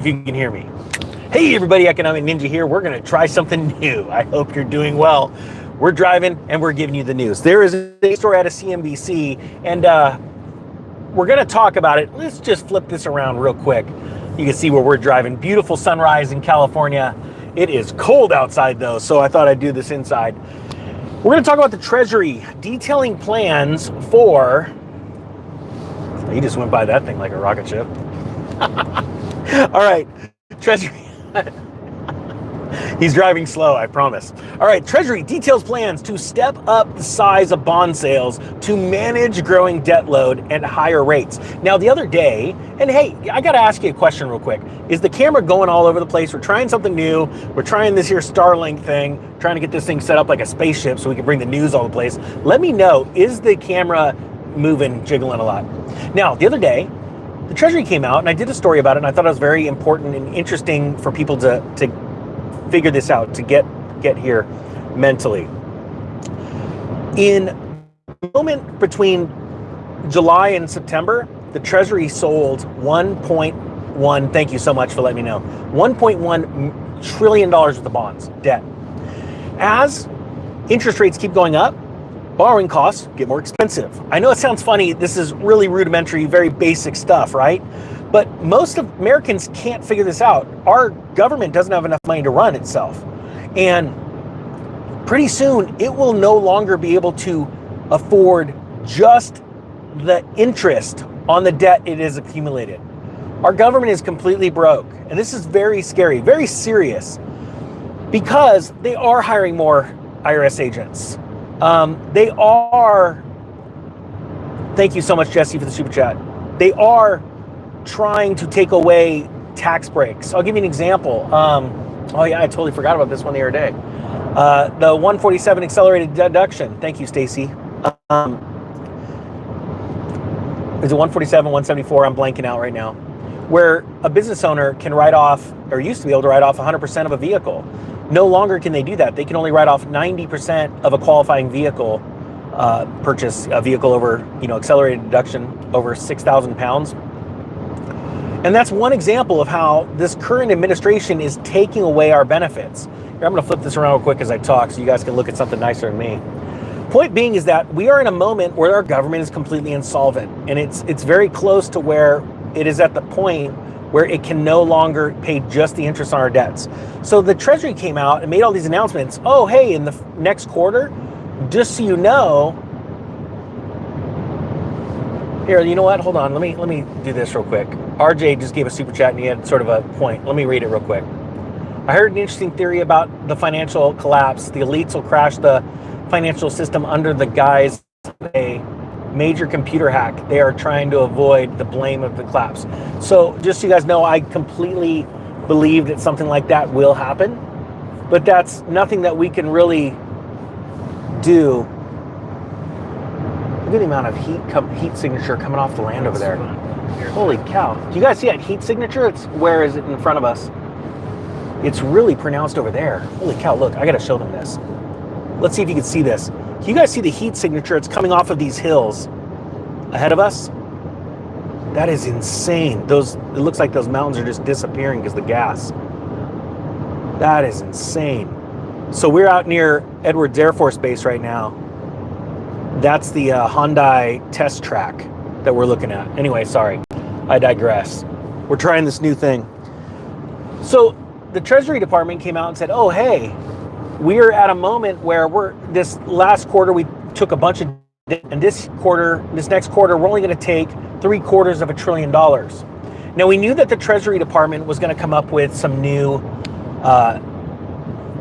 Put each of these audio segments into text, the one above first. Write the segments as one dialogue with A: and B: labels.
A: if you can hear me. Hey everybody, Economic Ninja here. We're going to try something new. I hope you're doing well. We're driving and we're giving you the news. There is a story out of CNBC and we're going to talk about it. Let's just flip this around real quick. You can see where we're driving. Beautiful sunrise in California. It is cold outside though, so I thought I'd do this inside. We're going to talk about the Treasury detailing plans for... You just went by that thing like a rocket ship. All right, Treasury. He's driving slow, I promise. All right, Treasury details plans to step up the size of bond sales to manage growing debt load and higher rates. Now, the other day, and hey, I got to ask you a question real quick. Is the camera going all over the place? We're trying something new. We're trying this here Starlink thing, trying to get this thing set up like a spaceship so we can bring the news all the place. Let me know, is the camera moving, jiggling a lot? Now, the other day, the Treasury came out and I did a story about it and I thought it was very important and interesting for people to figure this out, to get here mentally. In the moment between July and September, the Treasury sold 1.1, thank you so much for letting me know, $1.1 trillion worth of bonds, debt. As interest rates keep going up, borrowing costs get more expensive. I know it sounds funny. This is really rudimentary, very basic stuff, right? But most of Americans can't figure this out. Our government doesn't have enough money to run itself. And pretty soon, it will no longer be able to afford just the interest on the debt it has accumulated. Our government is completely broke. And this is very scary, very serious, because they are hiring more IRS agents. They are, thank you so much, Jesse, for the super chat. They are trying to take away tax breaks. I'll give you an example. Oh yeah, I totally forgot about this one the other day. The 147 accelerated deduction. Thank you, Stacy. Is it 147, 174? I'm blanking out right now. Where a business owner can write off, or used to be able to write off 100% of a vehicle. No longer can they do that. They can only write off 90% of a qualifying vehicle purchase, a vehicle over, accelerated deduction over 6,000 pounds. And that's one example of how this current administration is taking away our benefits. Here, I'm going to flip this around real quick as I talk so you guys can look at something nicer than me. Point being is that we are in a moment where our government is completely insolvent, and it's very close to where it is at the point where it can no longer pay just the interest on our debts. So the Treasury came out and made all these announcements. Oh, hey, in the next quarter, just so you know, here, you know what? Hold on, let me do this real quick. RJ just gave a super chat and he had sort of a point. Let me read it real quick. I heard an interesting theory about the financial collapse. The elites will crash the financial system under the guise of a major computer hack. They are trying to avoid the blame of the collapse. So just so you guys know, I completely believe that something like that will happen, but that's nothing that we can really do. Look at the amount of heat signature coming off the land over there. Holy cow. Do you guys see that heat signature? Where is it in front of us? It's really pronounced over there. Holy cow, look, I gotta show them this. Let's see if you can see this. Can you guys see the heat signature? It's coming off of these hills ahead of us. That is insane. It looks like those mountains are just disappearing because of the gas. That is insane. So we're out near Edwards Air Force Base right now. That's the Hyundai test track that we're looking at. Anyway, sorry, I digress. We're trying this new thing. So the Treasury Department came out and said, oh, hey, we're at a moment where this last quarter, we took a bunch of debt, and this next quarter, we're only going to take $750 billion. Now, we knew that the Treasury Department was going to come up with some new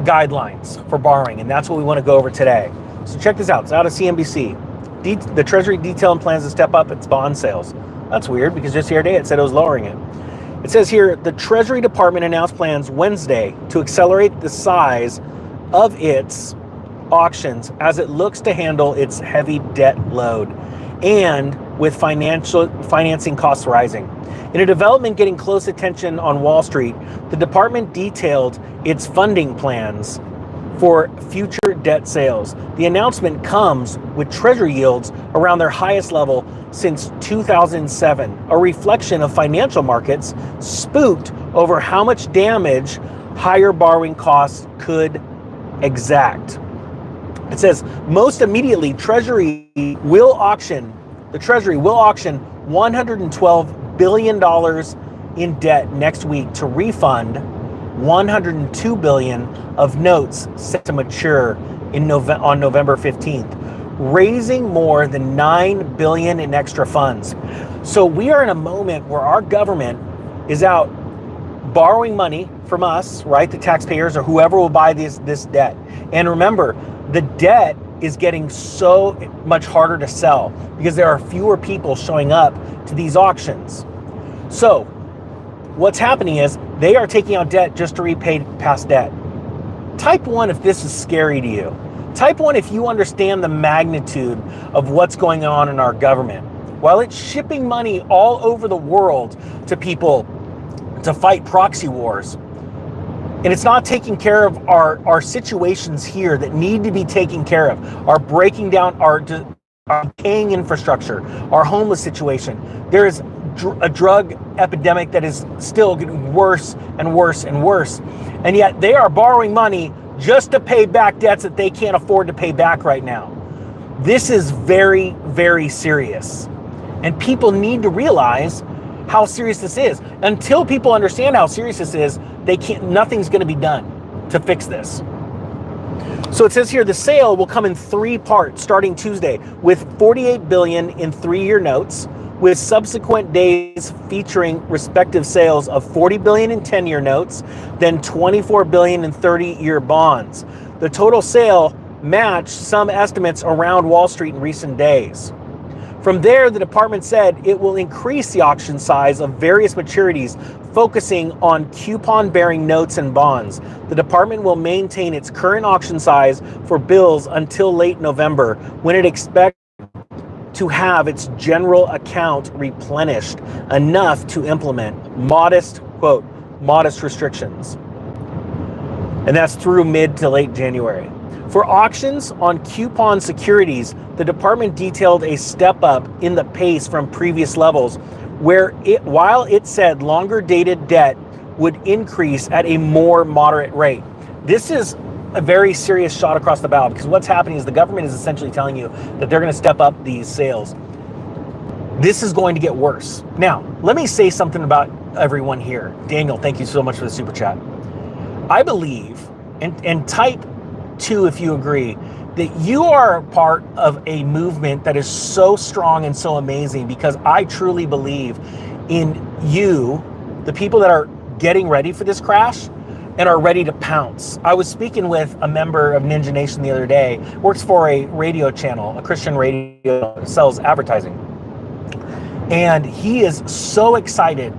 A: guidelines for borrowing, and that's what we want to go over today. So check this out. It's out of CNBC. The Treasury detailing plans to step up its bond sales. That's weird because just the other day it said it was lowering it. It says here, the Treasury Department announced plans Wednesday to accelerate the size of its auctions as it looks to handle its heavy debt load and with financing costs rising. In a development getting close attention on Wall Street, the department detailed its funding plans for future debt sales. The announcement comes with Treasury yields around their highest level since 2007, a reflection of financial markets spooked over how much damage higher borrowing costs could exact. It says, most immediately, the Treasury will auction $112 billion in debt next week to refund $102 billion of notes set to mature on November 15th, raising more than $9 billion in extra funds. So we are in a moment where our government is out borrowing money from us, right, the taxpayers or whoever will buy this debt. And remember, the debt is getting so much harder to sell because there are fewer people showing up to these auctions. So what's happening is they are taking out debt just to repay past debt. Type 1 if this is scary to you. Type 1 if you understand the magnitude of what's going on in our government. While it's shipping money all over the world to people to fight proxy wars, and it's not taking care of our situations here that need to be taken care of, our breaking down, our decaying infrastructure, our homeless situation. There is a drug epidemic that is still getting worse and worse and worse. And yet they are borrowing money just to pay back debts that they can't afford to pay back right now. This is very, very serious. And people need to realize how serious this is. Until people understand how serious this is, nothing's going to be done to fix this. So it says here, the sale will come in 3 parts starting Tuesday, with $48 billion in 3-year notes, with subsequent days featuring respective sales of $40 billion in 10-year notes, then $24 billion in 30-year bonds. The total sale matched some estimates around Wall Street in recent days. From there, the department said it will increase the auction size of various maturities, focusing on coupon-bearing notes and bonds. The department will maintain its current auction size for bills until late November, when it expects to have its general account replenished enough to implement modest, quote, modest restrictions. And that's through mid to late January. For auctions on coupon securities, the department detailed a step up in the pace from previous levels, while it said longer dated debt would increase at a more moderate rate. This is a very serious shot across the bow, because what's happening is the government is essentially telling you that they're going to step up these sales. This is going to get worse. Now, let me say something about everyone here. Daniel, thank you so much for the super chat. I believe, and type 2 if you agree, that you are part of a movement that is so strong and so amazing, because I truly believe in you, the people that are getting ready for this crash and are ready to pounce. I was speaking with a member of Ninja Nation the other day, works for a radio channel, a Christian radio, sells advertising. And he is so excited.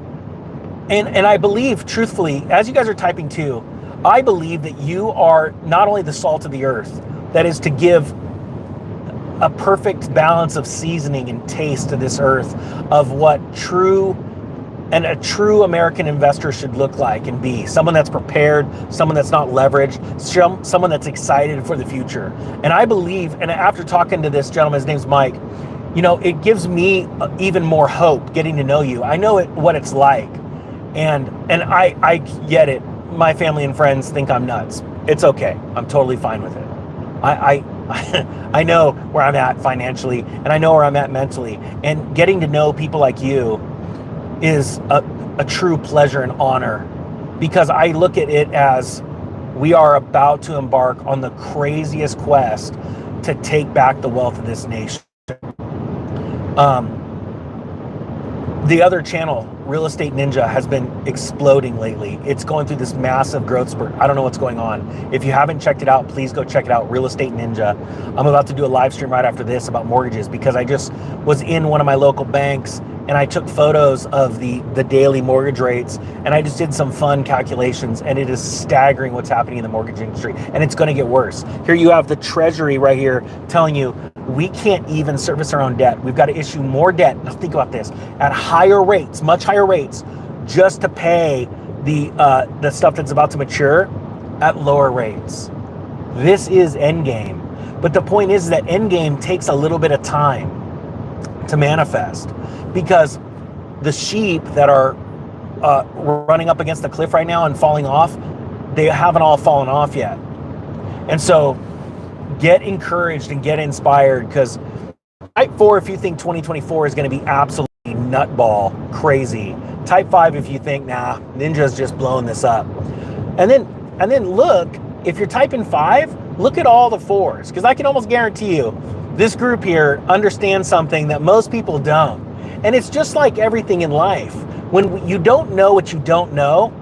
A: And I believe, truthfully, as you guys are typing too, I believe that you are not only the salt of the earth, that is to give a perfect balance of seasoning and taste to this earth of what a true American investor should look like and be. Someone that's prepared, someone that's not leveraged, someone that's excited for the future. And I believe, and after talking to this gentleman, his name's Mike, you know, it gives me even more hope getting to know you. I know what it's like. And I get it. My family and friends think I'm nuts. It's okay. I'm totally fine with it. I know where I'm at financially, and I know where I'm at mentally. And getting to know people like you is a true pleasure and honor, because I look at it as we are about to embark on the craziest quest to take back the wealth of this nation. The other channel, Real Estate Ninja, has been exploding lately. It's going through this massive growth spurt. I don't know what's going on. If you haven't checked it out, please go check it out, Real Estate Ninja. I'm about to do a live stream right after this about mortgages, because I just was in one of my local banks and I took photos of the daily mortgage rates, and I just did some fun calculations, and it is staggering what's happening in the mortgage industry, and it's going to get worse. Here you have the Treasury right here telling you we can't even service our own debt. We've got to issue more debt. Now think about this, at higher rates, much higher rates, just to pay the stuff that's about to mature at lower rates. This is endgame. But the point is that endgame takes a little bit of time to manifest, because the sheep that are running up against the cliff right now and falling off, they haven't all fallen off yet. And so get encouraged and get inspired, because Type 4, if you think 2024 is going to be absolutely nutball crazy. Type 5, if you think, nah, Ninja's just blowing this up. And then look, if you're typing 5, look at all the 4s, because I can almost guarantee you this group here understands something that most people don't. And it's just like everything in life. When you don't know what you don't know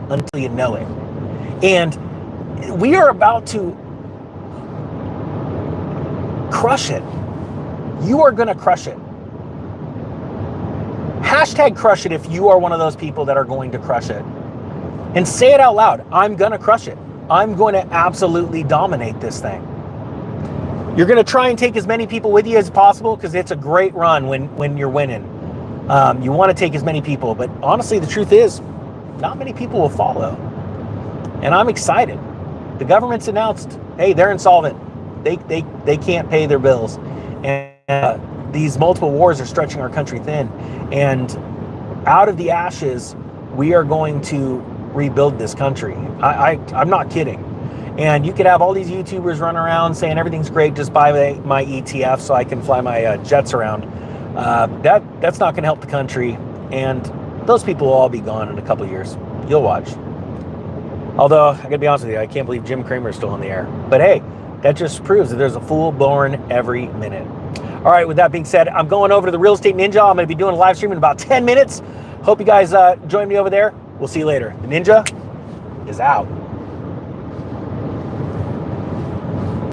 A: until you know it. And we are about to crush it. You are going to crush it. Hashtag crush it if you are one of those people that are going to crush it. And say it out loud. I'm going to crush it. I'm going to absolutely dominate this thing. You're going to try and take as many people with you as possible, because it's a great run when you're winning. You want to take as many people, but honestly, the truth is, not many people will follow. And I'm excited. The government's announced, hey, they're insolvent. They can't pay their bills. And these multiple wars are stretching our country thin. And out of the ashes, we are going to rebuild this country. I'm not kidding. And you could have all these YouTubers run around saying everything's great, just buy my ETF so I can fly my jets around. That's not going to help the country. And those people will all be gone in a couple of years. You'll watch. Although, I gotta be honest with you, I can't believe Jim Cramer's still in the air. But hey, that just proves that there's a fool born every minute. All right, with that being said, I'm going over to the Real Estate Ninja. I'm going to be doing a live stream in about 10 minutes. Hope you guys join me over there. We'll see you later. The Ninja is out.